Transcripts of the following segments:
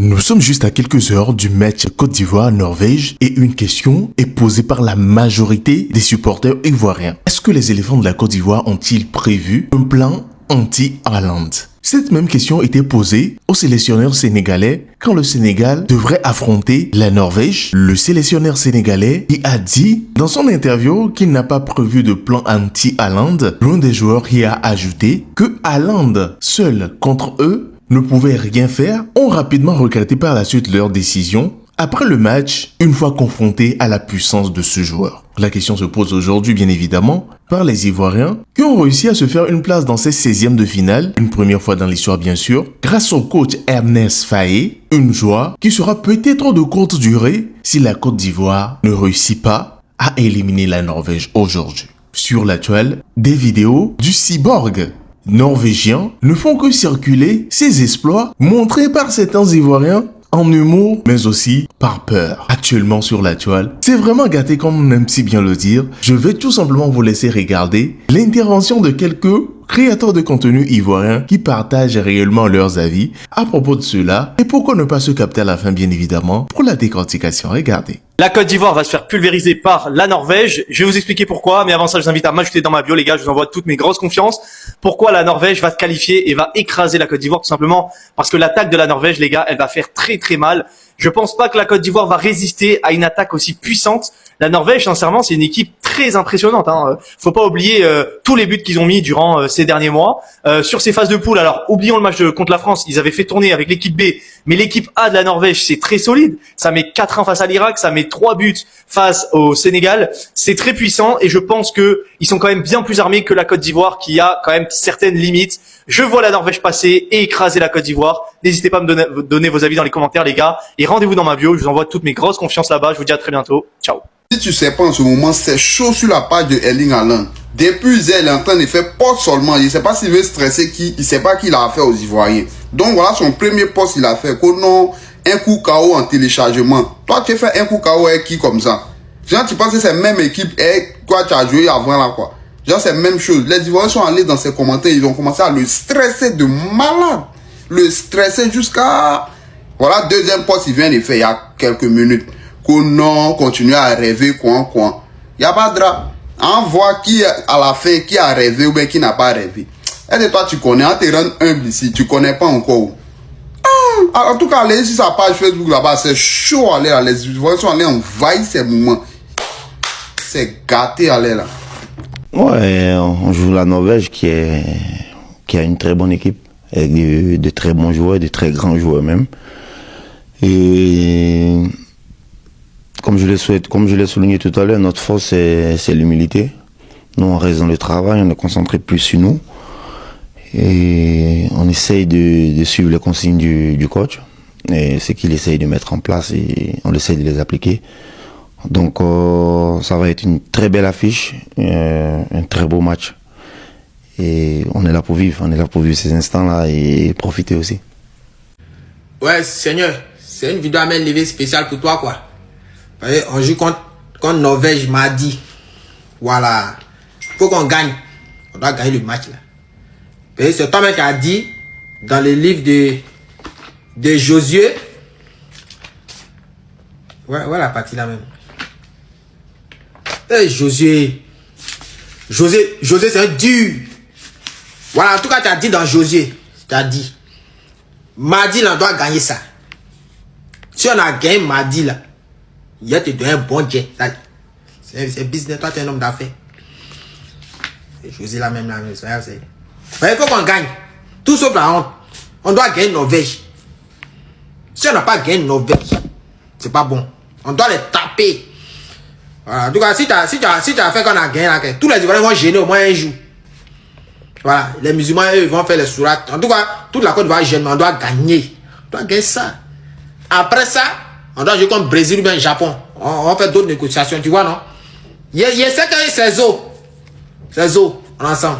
Nous sommes juste à quelques heures du match Côte d'Ivoire-Norvège et une question est posée par la majorité des supporters ivoiriens. Est-ce que les éléphants de la Côte d'Ivoire ont-ils prévu un plan anti-Haaland? Cette même question était posée au sélectionneur sénégalais quand le Sénégal devrait affronter la Norvège. Le sélectionneur sénégalais y a dit dans son interview qu'il n'a pas prévu de plan anti-Haaland. L'un des joueurs y a ajouté que Haaland seul contre eux ne pouvait rien faire, ont rapidement regretté par la suite leur décision après le match, une fois confrontés à la puissance de ce joueur. La question se pose aujourd'hui, bien évidemment, par les Ivoiriens qui ont réussi à se faire une place dans ces 16e de finale, une première fois dans l'histoire bien sûr, grâce au coach Ernest Faé, une joie qui sera peut-être de courte durée si la Côte d'Ivoire ne réussit pas à éliminer la Norvège aujourd'hui. Sur la toile, des vidéos du cyborg norvégien ne font que circuler ses exploits montrés par certains Ivoiriens en humour, mais aussi par peur. Actuellement sur la toile, c'est vraiment gâté comme on aime si bien le dire. Je vais tout simplement vous laisser regarder l'intervention de quelques créateurs de contenu ivoiriens qui partagent réellement leurs avis à propos de cela. Et pourquoi ne pas se capter à la fin, bien évidemment, pour la décortication. Regardez. La Côte d'Ivoire va se faire pulvériser par la Norvège. Je vais vous expliquer pourquoi, mais avant ça, je vous invite à m'ajouter dans ma bio, les gars. Je vous envoie toutes mes grosses confiances. Pourquoi la Norvège va se qualifier et va écraser la Côte d'Ivoire, tout simplement parce que l'attaque de la Norvège, les gars, elle va faire très très mal. Je pense pas que la Côte d'Ivoire va résister à une attaque aussi puissante. La Norvège, sincèrement, c'est une équipe très impressionnante. Faut pas oublier tous les buts qu'ils ont mis durant ces derniers mois. Sur ces phases de poule, alors oublions le match contre la France, ils avaient fait tourner avec l'équipe B, mais l'équipe A de la Norvège, c'est très solide. Ça met 4-1 face à l'Irak, ça met 3 buts face au Sénégal. C'est très puissant et je pense que ils sont quand même bien plus armés que la Côte d'Ivoire qui a quand même certaines limites. Je vois la Norvège passer et écraser la Côte d'Ivoire. N'hésitez pas à me donner vos avis dans les commentaires, les gars. Et rendez-vous dans ma bio. Je vous envoie toutes mes grosses confiances là-bas. Je vous dis à très bientôt. Ciao. Si tu sais pas en ce moment, c'est chaud sur la page de Erling Haaland. Depuis elle est en train de faire poste seulement. Il ne sait pas s'il veut stresser qui. Il ne sait pas qui l'a fait aux Ivoiriens. Donc voilà son premier poste il a fait. Non, un coup KO en téléchargement. Toi tu fais un coup KO avec qui comme ça? Genre tu penses que c'est la même équipe et quoi tu as joué avant là quoi. Genre c'est la même chose. Les Ivoiriens sont allés dans ses commentaires. Ils ont commencé à le stresser de malade. Le stresser jusqu'à... Voilà, deuxième poste il vient de faire il y a quelques minutes. Non, continue à rêver coin. Il n'y a pas de drap. On voit qui à la fin qui a rêvé ou bien qui n'a pas rêvé. Et toi tu connais, on te rend humble ici, tu connais pas encore. En tout cas, allez sur sa page Facebook là-bas, c'est chaud aller là. Les Ivoiriens sont allés envahir ces moments. C'est gâté aller là. Ouais, on joue la Norvège qui a une très bonne équipe, avec de très bons joueurs, de très grands joueurs même. Et comme je l'ai souligné tout à l'heure, notre force c'est l'humilité. Nous on reste dans le travail, on est concentré plus sur nous. Et on essaye de suivre les consignes du coach. Et ce qu'il essaye de mettre en place, et on essaye de les appliquer. Donc ça va être une très belle affiche, un très beau match. Et on est là pour vivre, ces instants-là et profiter aussi. Ouais, Seigneur, c'est une vidéo à main levée spéciale pour toi, quoi. On joue contre Norvège mardi. Voilà. Faut qu'on gagne. On doit gagner le match, là. C'est toi-même qui a dit, dans le livre de Josué. Ouais, la partie là même. Josué, c'est un dur. Voilà, en tout cas, tu as dit dans Josué. Tu as dit. Mardi, là, on doit gagner ça. Si on a gagné mardi, là, il va te donner un bon jet. C'est business. Toi, tu es un homme d'affaires. Josué, la même. Il faut qu'on gagne. Tout sauf la honte. On doit gagner Norvège. Si on n'a pas gagné Norvège, c'est pas bon. On doit les taper. Voilà. En tout cas, si tu as fait qu'on a gagné, là, tous les Ivoiriens vont gêner au moins un jour. Voilà. Les musulmans, eux, vont faire les sourates. En tout cas, toute la Côte d'Ivoire gêne, mais on doit gagner. On doit gagner ça. Après ça, on doit jouer comme Brésil ou bien Japon. On va faire d'autres négociations, tu vois, non? Il y a c'est Zo. C'est Zo. On est ensemble.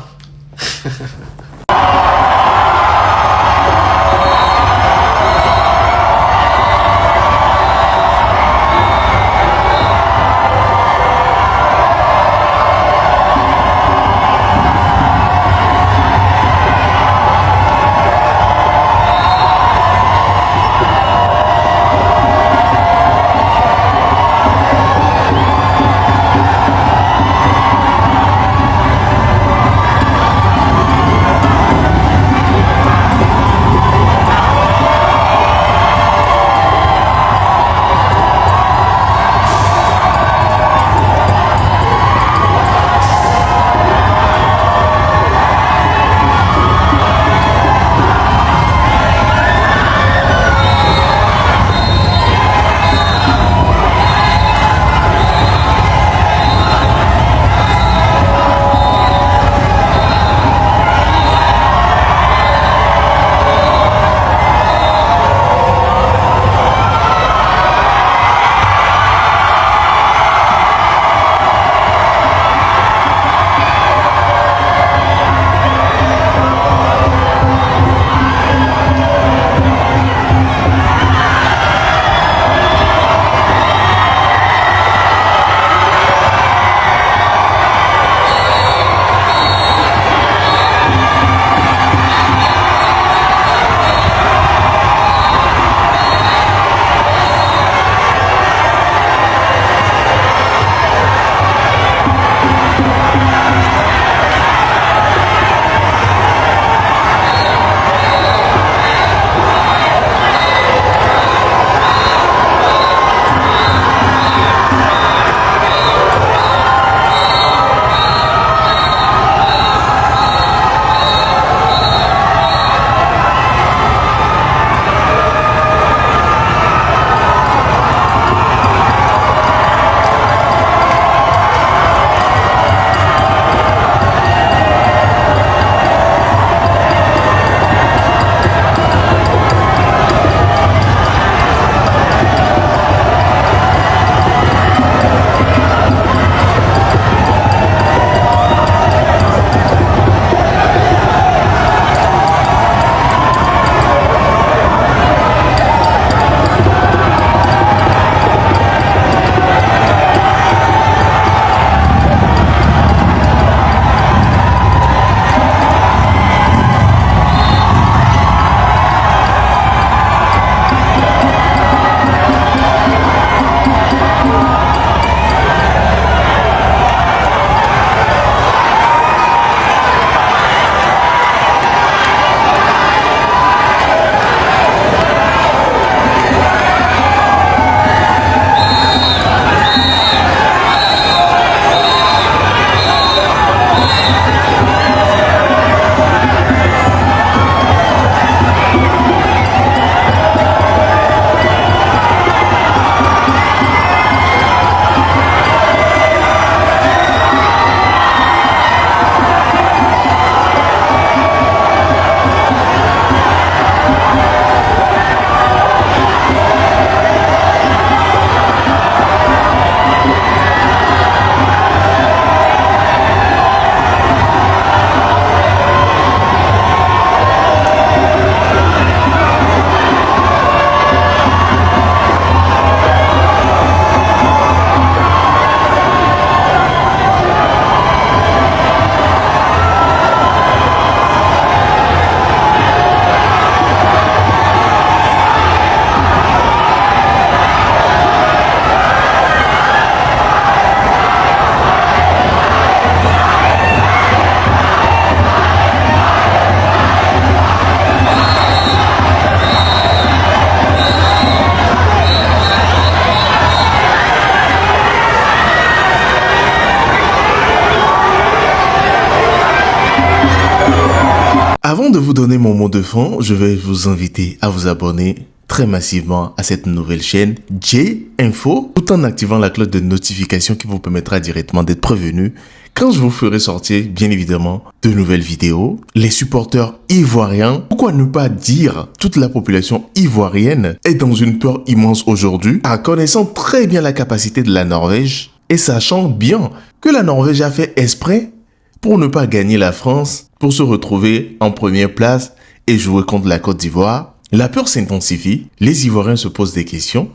Avant de vous donner mon mot de fin, je vais vous inviter à vous abonner très massivement à cette nouvelle chaîne J-Info, tout en activant la cloche de notification qui vous permettra directement d'être prévenu quand je vous ferai sortir, bien évidemment, de nouvelles vidéos. Les supporters ivoiriens, pourquoi ne pas dire toute la population ivoirienne est dans une peur immense aujourd'hui, en connaissant très bien la capacité de la Norvège et sachant bien que la Norvège a fait exprès pour ne pas gagner la France, pour se retrouver en première place et jouer contre la Côte d'Ivoire. La peur s'intensifie, les Ivoiriens se posent des questions,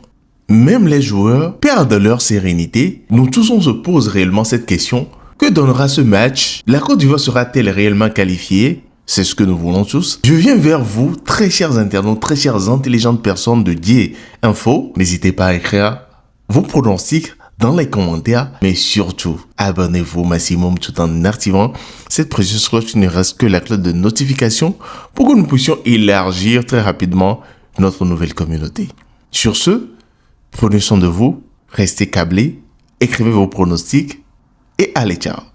même les joueurs perdent leur sérénité. Nous tous on se pose réellement cette question, que donnera ce match? La Côte d'Ivoire sera-t-elle réellement qualifiée? C'est ce que nous voulons tous. Je viens vers vous, très chers internautes, très chères intelligentes personnes de J-Info. N'hésitez pas à écrire vos pronostics dans les commentaires, mais surtout, abonnez-vous au maximum tout en activant cette précieuse cloche qui ne reste que la cloche de notification pour que nous puissions élargir très rapidement notre nouvelle communauté. Sur ce, prenez soin de vous, restez câblés, écrivez vos pronostics et allez, ciao!